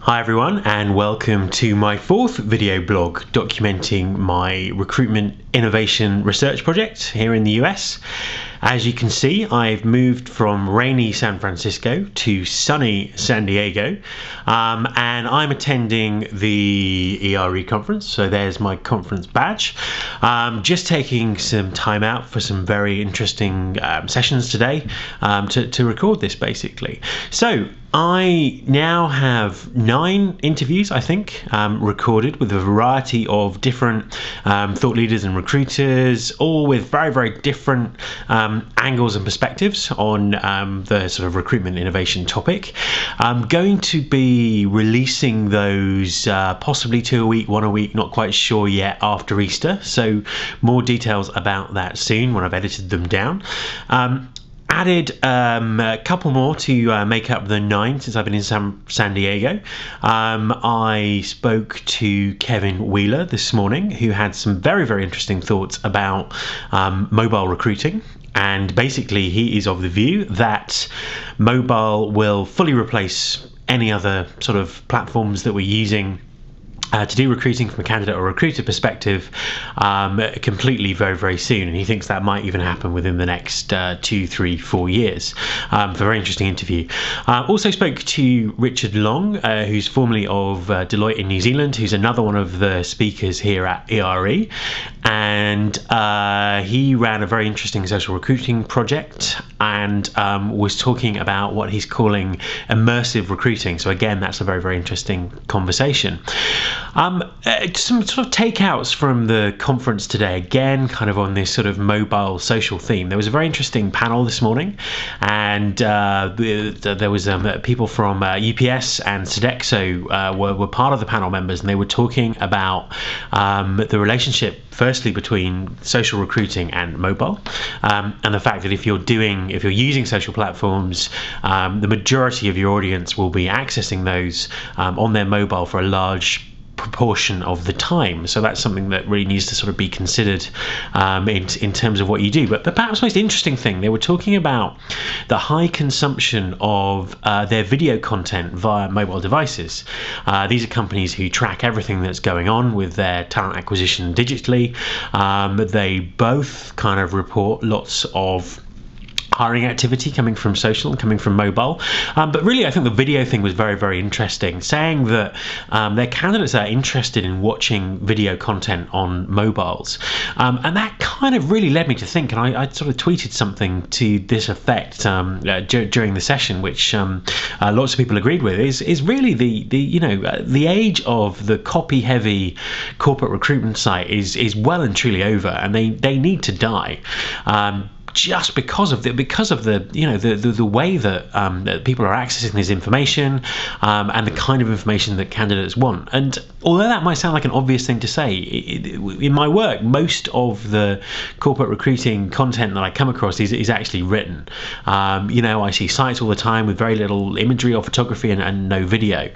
Hi everyone, and welcome to my fourth video blog documenting my recruitment innovation research project here in the US. As you can see, I've moved from rainy San Francisco to sunny San Diego, and I'm attending the ERE conference, so there's my conference badge. Just taking some time out for some very interesting sessions today to record this basically. So I now have 9 interviews, I think, recorded with a variety of different thought leaders and recruiters, all with very, very different angles and perspectives on the sort of recruitment innovation topic. I'm going to be releasing those possibly 2 a week, 1 a week, not quite sure yet, after Easter. So more details about that soon when I've edited them down. Added a couple more to make up the 9 since I've been in San Diego. I spoke to Kevin Wheeler this morning, who had some very, very interesting thoughts about mobile recruiting. And basically he is of the view that mobile will fully replace any other sort of platforms that we're using to do recruiting from a candidate or recruiter perspective completely very, very soon, and he thinks that might even happen within the next 2, 3, 4 years. For a very interesting interview. Also spoke to Richard Long, who's formerly of Deloitte in New Zealand, who's another one of the speakers here at ERE, and he ran a very interesting social recruiting project and was talking about what he's calling immersive recruiting. So again, that's a very, very interesting conversation. Some sort of takeouts from the conference today, again kind of on this sort of mobile social theme. There was a very interesting panel this morning, and there was people from UPS and Sodexo were part of the panel members, and they were talking about the relationship firstly between social recruiting and mobile, and the fact that if you're using social platforms, the majority of your audience will be accessing those on their mobile for a large proportion of the time. So that's something that really needs to sort of be considered in terms of what you do. But the perhaps most interesting thing, they were talking about the high consumption of their video content via mobile devices. These are companies who track everything that's going on with their talent acquisition digitally. They both kind of report lots of hiring activity coming from social and coming from mobile, but really I think the video thing was very, very interesting, saying that their candidates are interested in watching video content on mobiles, and that kind of really led me to think, and I sort of tweeted something to this effect during the session, which lots of people agreed with, is really the age of the copy heavy corporate recruitment site is well and truly over, and they need to die. Just because of the way that people are accessing this information and the kind of information that candidates want. And although that might sound like an obvious thing to say, in my work, most of the corporate recruiting content that I come across is actually written. I see sites all the time with very little imagery or photography and no video.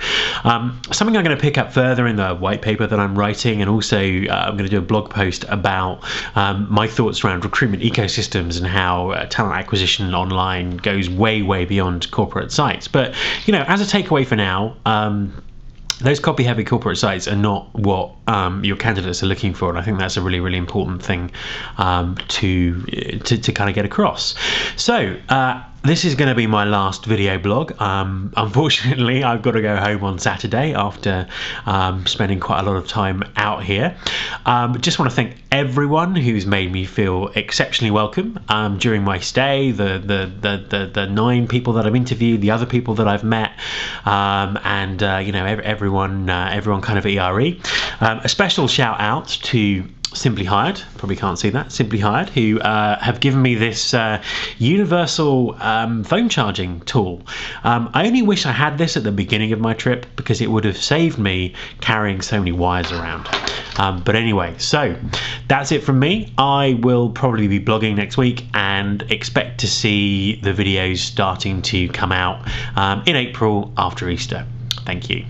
Something I'm going to pick up further in the white paper that I'm writing, and also I'm going to do a blog post about my thoughts around recruitment ecosystems and how talent acquisition online goes way, way beyond corporate sites. But as a takeaway for now, those copy heavy corporate sites are not what your candidates are looking for, and I think that's a really, really important thing to kind of get across. So this is going to be my last video blog. Unfortunately, I've got to go home on Saturday after spending quite a lot of time out here. Just want to thank everyone who's made me feel exceptionally welcome during my stay. The 9 people that I've interviewed, the other people that I've met, and everyone kind of at ERE. A special shout out to Simply Hired, probably can't see that, Simply Hired, who have given me this universal phone charging tool. I only wish I had this at the beginning of my trip, because it would have saved me carrying so many wires around. But anyway, so that's it from me. I will probably be blogging next week and expect to see the videos starting to come out in April after Easter. Thank you.